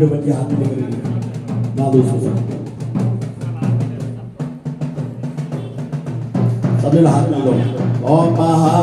बच्चे हाथ में लेकर ना दोस्तों सभी हाथ में लो। ओम महा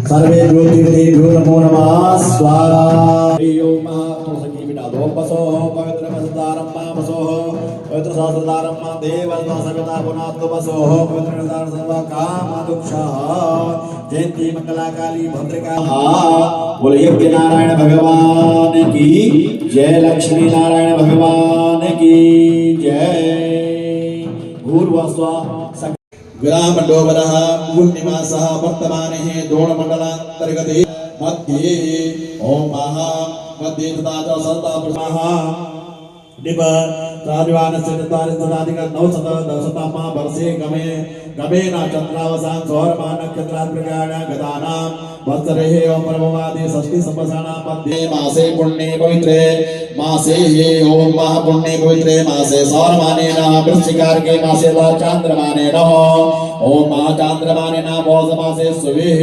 सर्वे ज्योतिर्देभ्यो नमो नमः स्वाहा। ओम महा तो संगीत बिना दो बसो पवित्र मसदारम मामसो पवित्र सहस्रदारम मा देवता सविता गुणात्म बसो पवित्र निदान सर्व काम दुक्षा जयंती मंगला काली भद्रका। बोले यज्ञ नारायण भगवान की जय, लक्ष्मी नारायण भगवान की जय। भूर्वस्वा विरामडोबरः पूर्णिमासः वर्तमाने द्रोणमण्डलान्तर्गते मध्ये ओम महा मध्ये तथा च सदा प्रमहा निप राजवानस्य तदाधिक 910 वर्षे गमेन चंद्रावसान सौरमान नक्षत्रात् प्रकाण गदानां वत्सरेः ओम परमवादे षष्ठी संवत्सराणां मध्ये मासे पुण्ये पवित्रे मासे ओम महापुण्ये पवित्रे मासे सौरमानेन वृश्चिकार्के मासे चांद्रमानेन ओम महाचांद्रमानेन पौष मासे सुवेः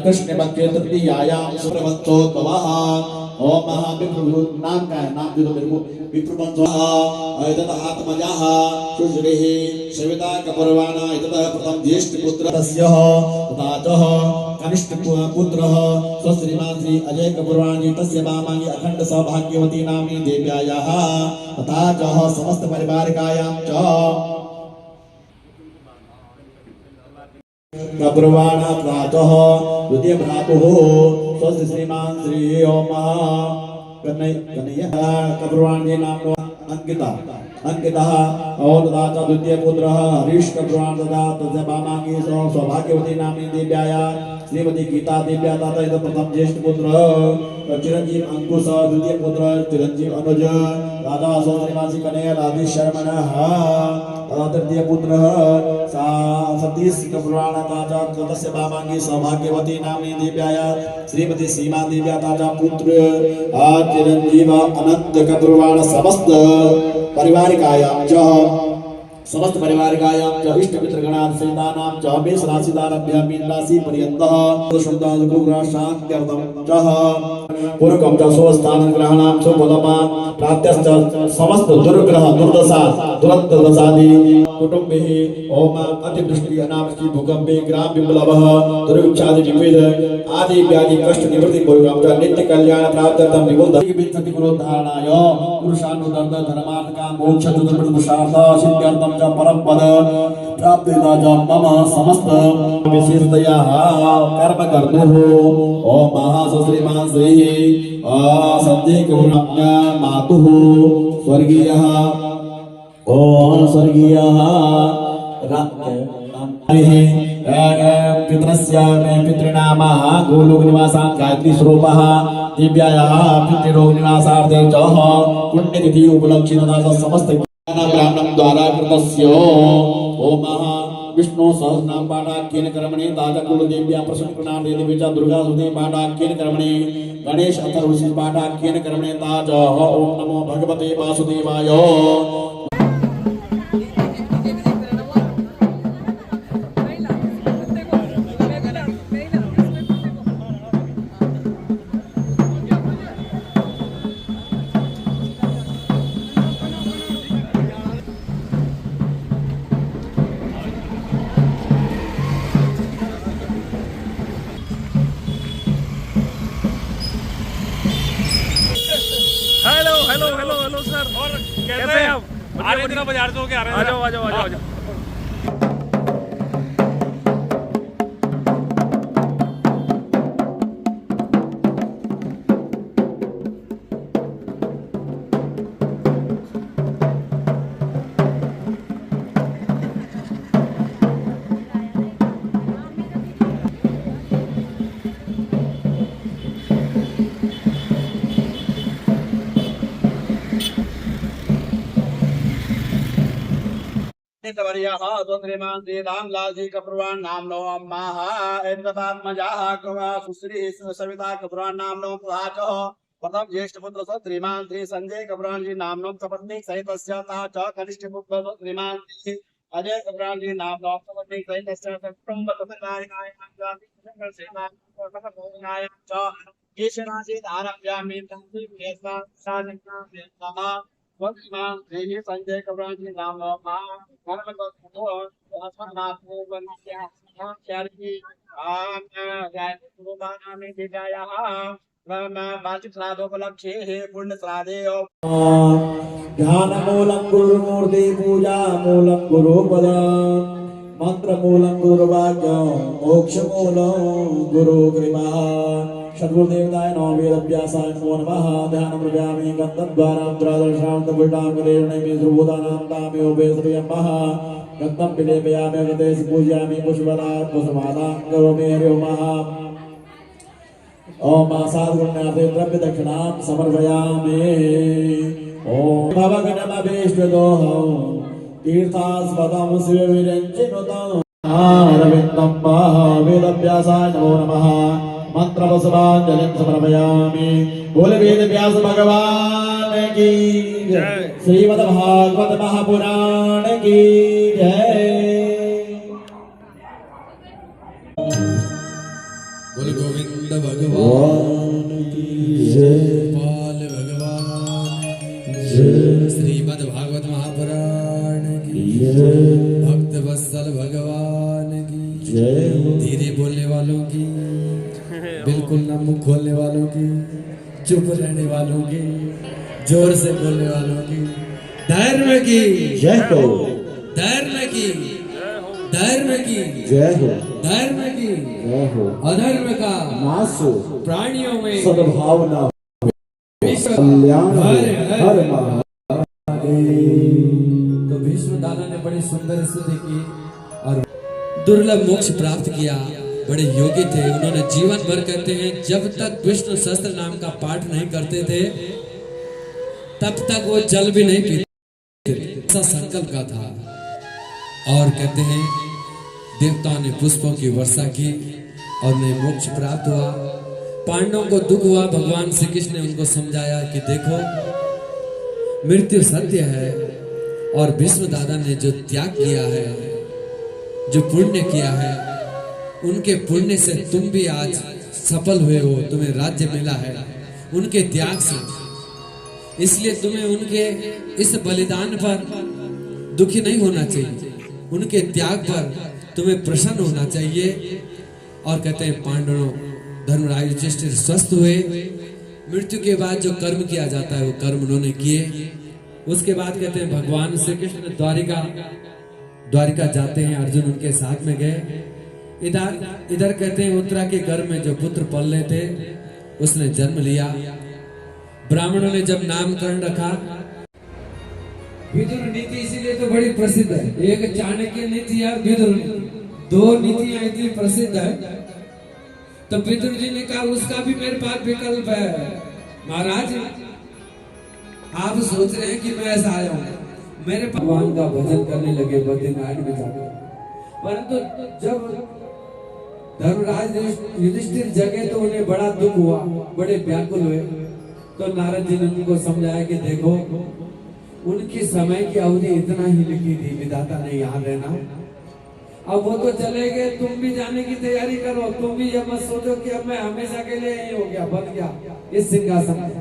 कृष्ण पक्षे तृतीयायां सुप्रवत्सोत्सवः ओम महाविप्रभु नाम का है, नाम दे दो मेरे को। विप्रवंशः एतत् आत्मजः शुश्रीः सविता कपूरवाणा एतत् प्रथम ज्येष्ठ पुत्र तस्य तथा च कनिष्ठ पुत्रः स्वश्रीमान् श्री अजय कपूरवाणी तस्य मामानि अखंड सौभाग्यवती नाम्नी देव्यायाः तथा च समस्त परिवारिकायां च कपूरवाणा प्रातः द्वितीय भ्रातुः स्वस्य श्रीमान श्री ओम कन्हैया कपूरवाणी नामनो अंकिता और तथा द्वितीय पुत्र हरीश कपूरवाणी तथा तस्य मामांगी सौभाग्यवती नाम्नी देव्याया श्रीमती गीता देव्या तथा प्रथम ज्येष्ठ पुत्र चिरंजीव अंकुश द्वितीय पुत्र चिरंजीव अनुज राधा श्रीमासी कन्हैया राधे शर्मणः तृतीय पुत्र सतीश कपूरवाणा ताजा तस्य मामांगी सौभाग्यवती नाम्नी देव्याया श्रीमती सीमा देव्या ताजा पुत्र चिरंजीव अनंत कपूरवाणा समस्त परिवारिकायां च इष्ट मित्र गणात् सहितानां च मेष राशिदारभ्य मीन राशि पर्यन्तः शुद्धादि गुरुग्रह शान्त्यर्थं च पूर्वकं च स्वस्थान ग्रहाणां सुफलमा प्राप्त्यश्च समस्त दुर्ग्रह दुर्दशा दुरंत दशादि कुटुंबिः ओम अतिवृष्टि अनावृष्टि भूकंपे ग्राम विप्लवः दुर्भिक्षादि विविध आदि व्याधि कष्ट निवृत्ति पूर्वकं च नित्य कल्याण प्राप्त्यर्थं विबुद्ध वित्तति गुरुधारणाय पुरुषानुदर्द धर्मार्थ काम मोक्ष चतुर्विध सिद्ध्यर्थं च परम पद प्राप्तिदा च मम समस्त विशेषतया कर्म कर्तुः ओम महाश्रीमान श्री संजय कपूरवाणी मातुः स्वर्गीयः ओम स्वर्गीयः पितृस्य पितृनामः गोलोकनिवासात् गायत्री स्वरूपः दिव्यायाः पितृलोकनिवासार्थे च पुण्यतिथि उपलक्षितः समस्त ब्राह्मणं द्वारा कृतस्य ओम विष्णु सहस्रनाम पाठाख्येन कर्मणे ताजा कुलदेव्या प्रसन्नकृणां देवी च दुर्गा सुदे पाठाख्येन कर्मणे गणेश अथर्वशील पाठाख्येन कर्मणे ताजा ओम नमो भगवते वासुदेवाय। हेलो सर, और कैसे हैं आप? आ रहे थे ना बाजार से होके आ रहे हैं। आ जाओ। पुरोहितवर्यः श्रीमान् श्री रामलाल जी कपूरवान नामनो अम्माः एतदात्मजाः कवा सुश्री सविता कपूरवान नामनो पुराचः प्रथम ज्येष्ठ पुत्र श्रीमान् श्री संजय कपूरवान जी नामनो सपत्नी सहितस्य च कनिष्ठ पुत्र श्रीमान् श्री अजय कपूरवान जी नामनो सपत्नी सहितस्य सप्तम तथानाय नाय च केशराशि आरभ्यामि तंसि केशा साधना नमः वर्तमान श्री संजय कपूरवान जी नामनो कर्म को अस्मनात्मो वन्या शारीरि आज्ञायामि दिव्यायाः वार्षिक श्राद्धोपलक्ष्ये पुण्य श्राद्धे ध्यानमूलं गुरुमूर्ति पूजा मूलं गुरुपद मंत्रमूलं गुरुवाक्यं मोक्षमूलं गुरुकृपा सद्गुरुदेवताय नमो वेदव्यासाय नमो नमः ध्यानं प्रजामि गन्धद्वारां द्वादशान्तपुटां गदेवनैः सर्वभूतानां तामेवोपेश्वरयम्मः गन्धं विलेपयामि गतेषु पूजयामि पुष्परात् पुष्पमालां करोमि हरिः ओम साधुगुण्यार्थे द्रव्य दक्षिणां समर्पयामि ओम भवगणमभीष्टदोः तीर्थास्पदं शिवविरञ्चिनुतं अरविन्दं वेदव्यासाय नमो नमः मंत्रपुष्पाञ्जलिं समर्पयामि बोले वेद व्यास भगवान की जय श्रीमद्भागवत महापुराण की जय बोल गोविंद भगवान की जय पाल भगवान जय श्रीमद् भागवत महापुराण की जय भक्त वत्सल भगवान की जय धीरे बोलने वालों की बिल्कुल ना मुंह खोलने वालों की चुप रहने वालों की जोर से बोलने वालों की धैर्य की जय हो धैर्य की धर्म की जय हो धर्म की जय हो अधर्म का नाश हो प्राणियों में सद्भावना विश्व कल्याण हो हर तो भीष्म दादा ने बड़ी सुंदर स्तुति की और दुर्लभ मोक्ष प्राप्त किया। बड़े योगी थे, उन्होंने जीवन भर कहते हैं जब तक विष्णु सहस्त्र नाम का पाठ नहीं करते थे तब तक वो जल भी नहीं पीते, ऐसा संकल्प का था। और कहते हैं देवताओं ने पुष्पों की वर्षा की और उन्हें मोक्ष प्राप्त हुआ। पांडवों को दुख हुआ, भगवान श्री कृष्ण ने उनको समझाया कि देखो मृत्यु सत्य है और भीष्म दादा ने जो त्याग किया है, जो पुण्य किया है, उनके पुण्य से तुम भी आज सफल हुए हो, तुम्हें राज्य मिला है उनके त्याग से। इसलिए तुम्हें उनके इस बलिदान पर दुखी नहीं होना चाहिए, उनके त्याग पर तुम्हें प्रसन्न होना चाहिए। और कहते हैं पांडवों धर्मराज युधिष्ठिर स्वस्थ हुए। मृत्यु के बाद जो कर्म किया जाता है वो कर्म उन्होंने किए। उसके बाद कहते हैं भगवान श्री कृष्ण द्वारिका जाते हैं, अर्जुन उनके साथ में गए। इधर कहते हैं उत्तरा के गर्भ में जो पुत्र पल थे उसने जन्म लिया। ब्राह्मणों ने जब नामकरण रखा, विदुर नीति इसीलिए तो बड़ी प्रसिद्ध है। एक चाणक्य नीति और विदुर नीति, दो नीतियां इतनी प्रसिद्ध है। तो विदुर जी ने कहा उसका भी मेरे पास विकल्प है। महाराज आप सोच रहे हैं कि मैं ऐसा आया हूं, मेरे भगवान का भजन करने लगे बद्रीनाथ में जाकर। परंतु जब धर्मराज युधिष्ठिर जगे तो उन्हें बड़ा दुख हुआ, बड़े व्याकुल हुए। तो नारद जी ने उनको समझाया कि देखो उनकी समय की अवधि इतना ही लिखी थी, विधाता ने यहाँ रहना। अब वो तो चले गए, तुम भी जाने की तैयारी करो। तुम भी ये मत सोचो कि अब मैं हमेशा के लिए यही हो गया, बन गया इस सिंहासन पर।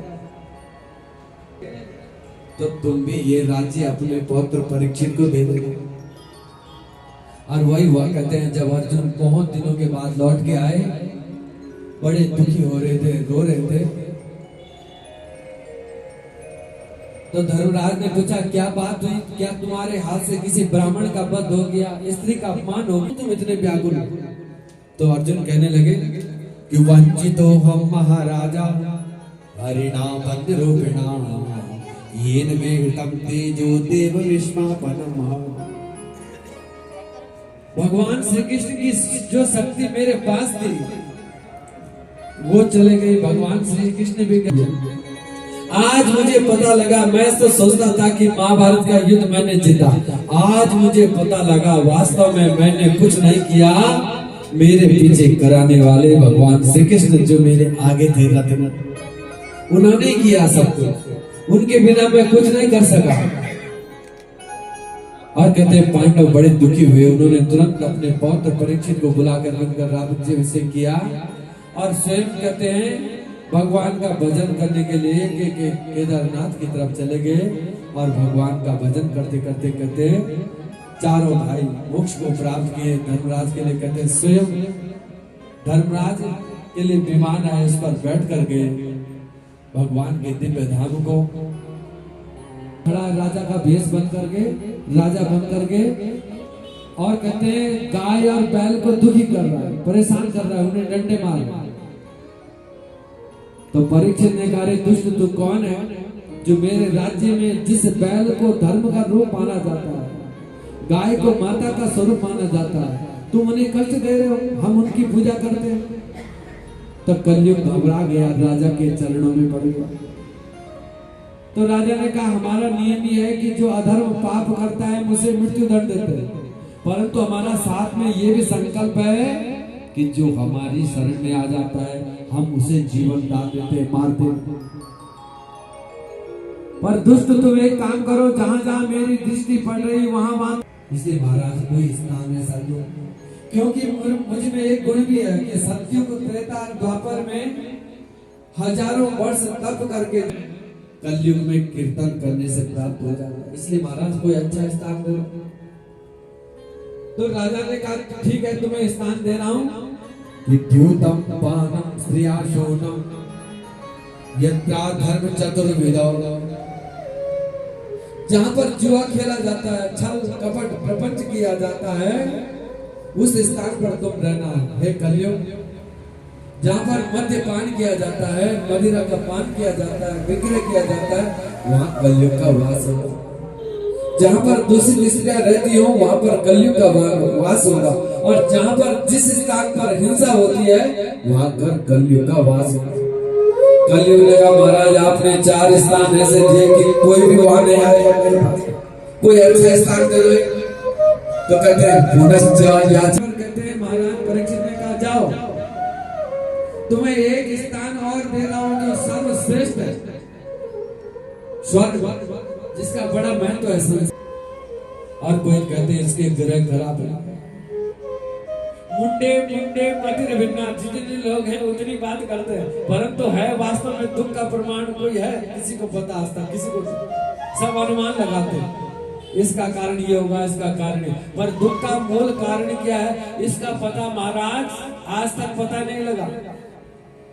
तो तुम भी ये राज्य अपने पौत्र परीक्षित को दे दो। और वही हुआ। कहते हैं जब अर्जुन बहुत दिनों के बाद लौट के आए, बड़े दुखी हो रहे थे, रो रहे थे। तो धर्मराज ने पूछा क्या बात हुई, क्या तुम्हारे हाथ से किसी ब्राह्मण का वध हो गया, स्त्री का अपमान हो गया, तुम इतने व्याकुल हो? तो अर्जुन कहने लगे कि वंचितो हम महाराजा हरिणा बंद रूपिणा येन वेदम तेजो देव विश्वापनम। भगवान श्री कृष्ण की जो शक्ति मेरे पास थी वो चले गई। भगवान श्री कृष्ण भी आज मुझे पता लगा, मैं तो सोचता था कि महाभारत का युद्ध मैंने जीता, आज मुझे पता लगा वास्तव में मैंने कुछ नहीं किया, मेरे पीछे कराने वाले भगवान श्री कृष्ण जो मेरे आगे थे रत्न, उन्होंने किया सब कुछ, उनके बिना मैं कुछ नहीं कर सका। और कहते हैं पांडव बड़े दुखी हुए, उन्होंने तुरंत अपने पौत्र परीक्षित को बुलाकर रंग राज्याभिषेक किया और स्वयं कहते हैं भगवान का भजन करने के लिए केदारनाथ की तरफ चले गए और भगवान का भजन करते करते कहते चारों भाई मोक्ष को प्राप्त किए। धर्मराज के लिए कहते स्वयं धर्मराज के लिए विमान आए, उस पर बैठ कर गए भगवान के दिव्य धाम को। खड़ा राजा का भेष बन करके, राजा बन करके, और कहते हैं गाय और बैल को दुखी कर रहा है, परेशान कर रहा है, उन्हें डंडे मार रहा है। तो परीक्षित ने कहा दुष्ट तू कौन है जो मेरे राज्य में जिस बैल को धर्म का रूप माना जाता है, गाय को माता का स्वरूप माना जाता है, तुम उन्हें कष्ट दे रहे हो, हम उनकी पूजा करते हैं। तो कलयुग घबरा गया, राजा के चरणों में पड़ गया। तो राजा ने कहा हमारा नियम ही है कि जो अधर्म पाप करता है मुझे मृत्यु दंड देते हैं, परंतु हमारा साथ में ये भी संकल्प है कि जो हमारी शरण में आ जाता है हम उसे जीवन दान देते, मारते। पर दुष्ट तुम एक काम करो, जहां जहां मेरी दृष्टि पड़ रही वहां इसलिए महाराज कोई स्थान ऐसा दो, क्योंकि मुझ में एक गुण भी है कि सत्युग त्रेता और द्वापर में हजारों वर्ष तप करके कलयुग में कीर्तन करने से प्राप्त हो जाएगा, इसलिए महाराज कोई अच्छा स्थान दो। तो राजा ने कहा ठीक है तुम्हें स्थान दे रहा हूं कि द्यूतम पानम स्त्रियाशोनम यत्रा धर्म चतुर्विधौ, जहां पर जुआ खेला जाता है, छल कपट प्रपंच किया जाता है, उस स्थान पर तुम रहना है कलयुग। जहां पर मद्यपान किया जाता है, मदिरा का पान किया जाता है, विक्रय किया जाता है, वहां कलयुग का वास होगा। जहां पर दूसरी स्त्रियां रहती हो वहां पर कलयुग का वास होगा, और जहां पर जिस स्थान पर हिंसा होती है वहां पर कलयुग का वास होगा। कलयुग ने कहा महाराज आपने 4 स्थान ऐसे दिए कि कोई भी वहां नहीं आएगा मेरे पास, कोई अच्छा स्थान दे दो। तो कहते हैं पुनश्च याचन, कहते हैं महाराज परीक्षित ने कहा जाओ तुम्हें एक स्थान और दे रहा हूं जो सर्वश्रेष्ठ है, स्वर्ग, जिसका बड़ा महत्व है। और कोई कहते हैं इसके ग्रह खराब है, मुंडे मुंडे मतिर भिन्ना, जितने लोग हैं उतनी बात करते हैं, परंतु है वास्तव में दुख का प्रमाण कोई है किसी को पता, आज तक किसी को, सब अनुमान लगाते हैं इसका कारण ये होगा, इसका कारण है, पर दुख का मूल कारण क्या है इसका पता महाराज आज तक पता नहीं लगा।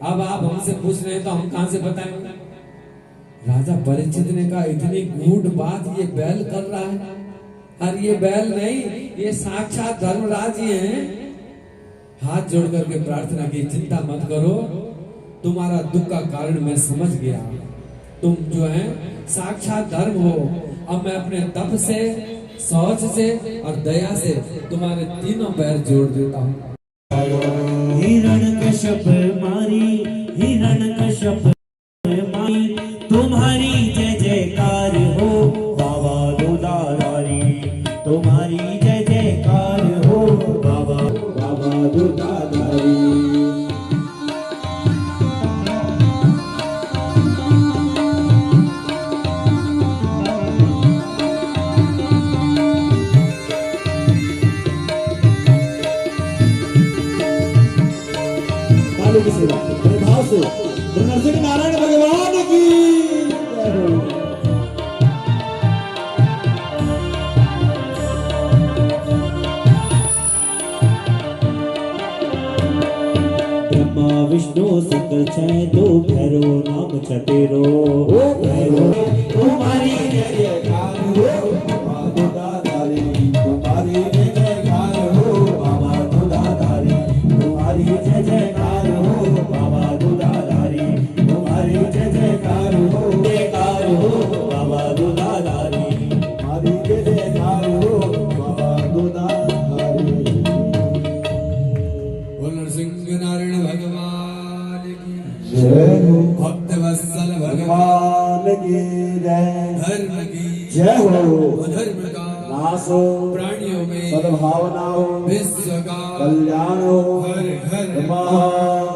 अब आप हमसे पूछ रहे हैं तो हम कहां से बताएंगे। राजा परीक्षित ने कहा इतनी गूढ़ बात ये बैल कर रहा है, और ये बैल नहीं, ये साक्षात धर्मराज ही हैं। हाथ जोड़ करके प्रार्थना की चिंता मत करो, तुम्हारा दुख का कारण मैं समझ गया, तुम जो है साक्षात धर्म हो। अब मैं अपने तप से, शौच से और दया से तुम्हारे तीनों पैर जोड़ देता हूँ। हिरण्यकश्यप मारी, हिरण्यकश्यप मारी, तुम्हारी जय जयकार हो बाबा दुलारी, तुम्हारी जय जयकार हो बाबा दुलारी। की सेवा बड़े भाव से नरसिंह नारायण भगवान की जय हो। ब्रह्मा विष्णु शंकर छह दो भैरो नाम छतेरो, ओ भैरो तुम्हारी जय जयकार हो बाबा दुलारी, तुम्हारी जय जयकार हो बाबा दुलारी, तुम्हारी जय जयकार हो बाबा दुलारी, तुम्हारी जय जयकार हो, जयकार हो बाबा दुलारी, तुम्हारी जय जयकार हो बाबा दुलारी। बोल नरसिंह नारायण भगवान की जय हो। भक्त वत्सल भगवान भगवान की जय धर्म की जय हो अधर्म का नाश हो प्राणियों में सद्भावना हो विश्व का कल्याण हो हर घर महा